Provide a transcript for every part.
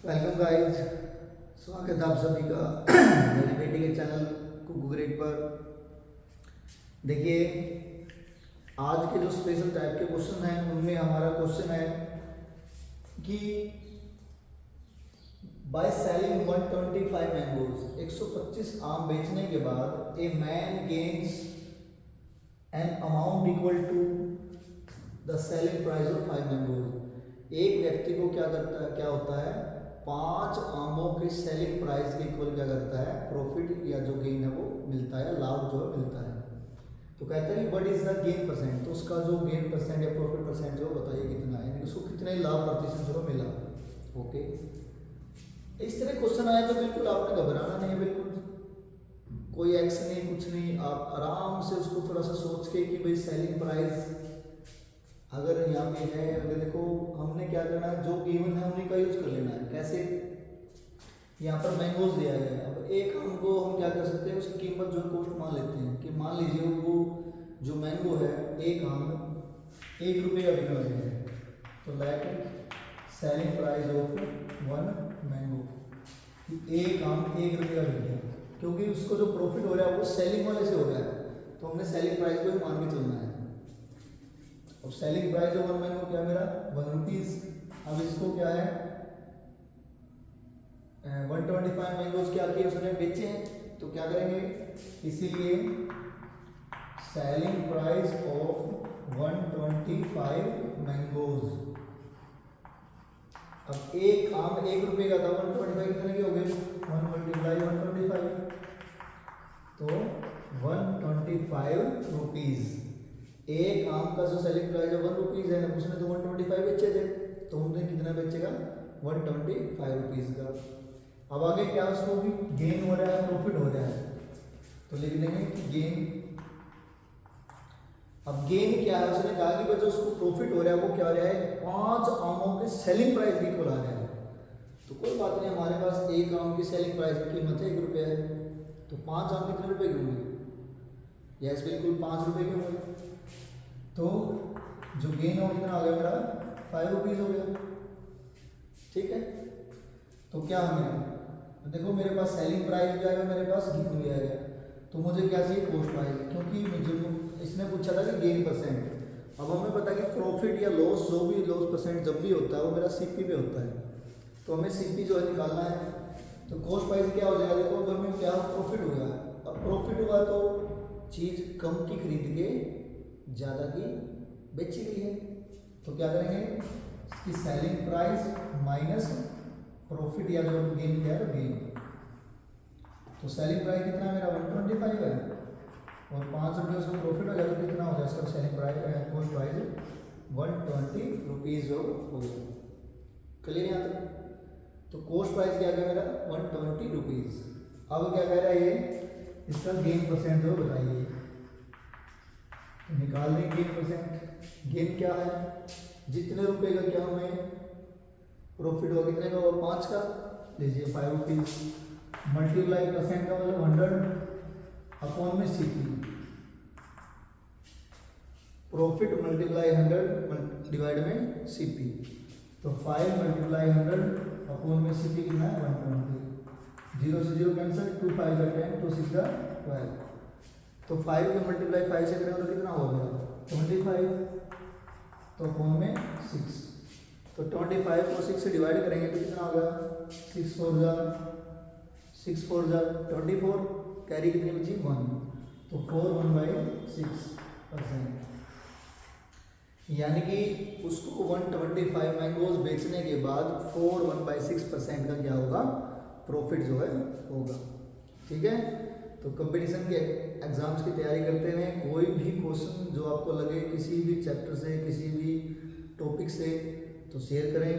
Welcome guys, स्वागत है आप सभी का मेरी बेटी के चैनल कुकू ग्रेड पर। देखिए, आज के जो स्पेशल टाइप के क्वेश्चन हैं उनमें हमारा क्वेश्चन है कि बाय सेलिंग 125 मैंगोज, 125 आम बेचने के बाद a man gains an amount equal to the selling price of 5 mangoes. एक व्यक्ति को क्या होता है 5 आमों के सेलिंग प्राइस के इक्वल क्या करता है प्रॉफिट या जो गेन है वो मिलता है, लाभ जो है मिलता है। तो कहता है what is the gain percent, तो उसका जो गेन परसेंट या प्रॉफिट परसेंट जो बताइए कितना है, यानी उसको कितने लाभ प्रतिशत जो मिला। ओके, इस तरह क्वेश्चन आया तो बिल्कुल आपने घबराना नहीं है, बिल्कुल कोई एक्शन नहीं, कुछ नहीं, आप आराम से उसको थोड़ा सा सोच के कि भाई सेलिंग प्राइस अगर यहाँ पे है, अगर देखो हमने क्या करना है, जो गिवन है उन्हीं का यूज कर लेना है। कैसे, यहाँ पर मैंगोज दिया गया है, अब एक आम को हम क्या कर सकते हैं, उसकी कीमत जो कॉस्ट मान लेते हैं कि मान लीजिए वो जो मैंगो है एक आम 1 रुपये का बिकने वाले है, तो let selling price of 1 mango, एक आम 1 रुपये का बिक गया, क्योंकि उसको जो प्रॉफिट हो रहा है वो सेलिंग वाले से हो रहा है, तो हमने सेलिंग प्राइस को ही मान के चलना है। अब सेलिंग प्राइस ऑफ 1 मैंगो क्या मेरा 1 रुपीज। अब इसको क्या है 125 मैंगोज क्या किए उसने बेचे हैं, तो क्या करेंगे, इसीलिए सेलिंग प्राइस ऑफ 125 मैंगोज। अब एक आम 1 रुपये का था, 125 कितने के हो गए 1 मल्टीप्लाई 125, तो 125 रुपीज। एक आम का जो सेलिंग प्राइस है 1 रुपीज है, उसने तो 125 बेचे थे, तो हमने कितना बेचेगा 125 रुपीज का। अब आगे क्या उसको भी गेन हो रहा है, प्रॉफिट हो रहा है, तो लिख देंगे कि गेन। अब गेन क्या है, उसने कहा कि जो उसको प्रॉफिट हो रहा है वो क्या हो रहा है 5 आमों के सेलिंग प्राइस के इक्वल आ रहा है। तो कोई बात नहीं, हमारे पास एक आम की सेलिंग प्राइस की कीमत है 1 रुपया है, तो 5 आम कितने रुपए के होंगे, यस बिल्कुल 5 रुपए के होंगे। तो जो गेन हो कितना आ गया मेरा 5 रुपीज हो गया, ठीक है। तो क्या हमें देखो मेरे पास सेलिंग प्राइस भी आएगा, मेरे पास गेन भी आएगा, तो मुझे क्या चाहिए कॉस्ट आएगी, क्योंकि मुझे इसने पूछा था कि गेन परसेंट। अब हमें पता है कि प्रॉफिट या लॉस, जो भी लॉस परसेंट जब भी होता है वो मेरा सीपी पे होता है, तो हमें सीपी जो है निकालना है। तो कॉस्ट प्राइस क्या हो जाएगा, देखो अगर में क्या प्रॉफिट हुआ, अब प्रॉफिट हुआ तो चीज़ कम की खरीद के ज़्यादा की बेची गई है, तो क्या करेंगे इसकी सेलिंग प्राइस माइनस प्रॉफिट या जो गेन किया है गेन। तो सेलिंग प्राइस कितना है मेरा 125 है, और 5 रुपये उसको प्रॉफिट हो गया तो कितना हो गया इसका selling price cost price 120 rupees हो गया। क्लियर यहाँ तक। तो कॉस्ट प्राइस क्या गया मेरा 120 रुपीज। अब क्या कह रहा है ये, इसका गेन परसेंट जो बताइए, निकाल दें गेन परसेंट। गेन क्या है, जितने रुपए का क्या हमें प्रॉफिट हुआ कितने का हुआ 5 का, लीजिए 5 रुपीज, मल्टीप्लाई परसेंट का मतलब 100 अपॉन में सीपी, प्रॉफिट मल्टीप्लाई 100 डिवाइड में सीपी, तो 5 मल्टीप्लाई 100 अपॉन में सीपी कितना है 120, 0 से 0 कैंसिल, 2 5 जा 10, 2 6 जा 12, तो 5 के मल्टीप्लाई 5 से करें तो कितना हो गया 25, तो अपॉन में 6, तो 25 को 6 से डिवाइड करेंगे तो कितना होगा 6 4 जा 24, कैरी कितनी बची 1, तो 4 1/6%, यानी कि उसको 125 मैंगोज बेचने के बाद 4 1/6% का क्या होगा प्रॉफिट जो है होगा। ठीक है, तो कंपटीशन के एग्जाम्स की तैयारी करते हुए कोई भी क्वेश्चन जो आपको लगे किसी भी चैप्टर से, किसी भी टॉपिक से, तो शेयर करें,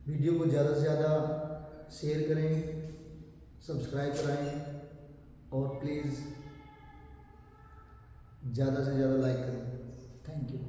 वीडियो को ज़्यादा से ज़्यादा शेयर करें, सब्सक्राइब कराएं, और प्लीज़ ज़्यादा से ज़्यादा लाइक करें। Thank you.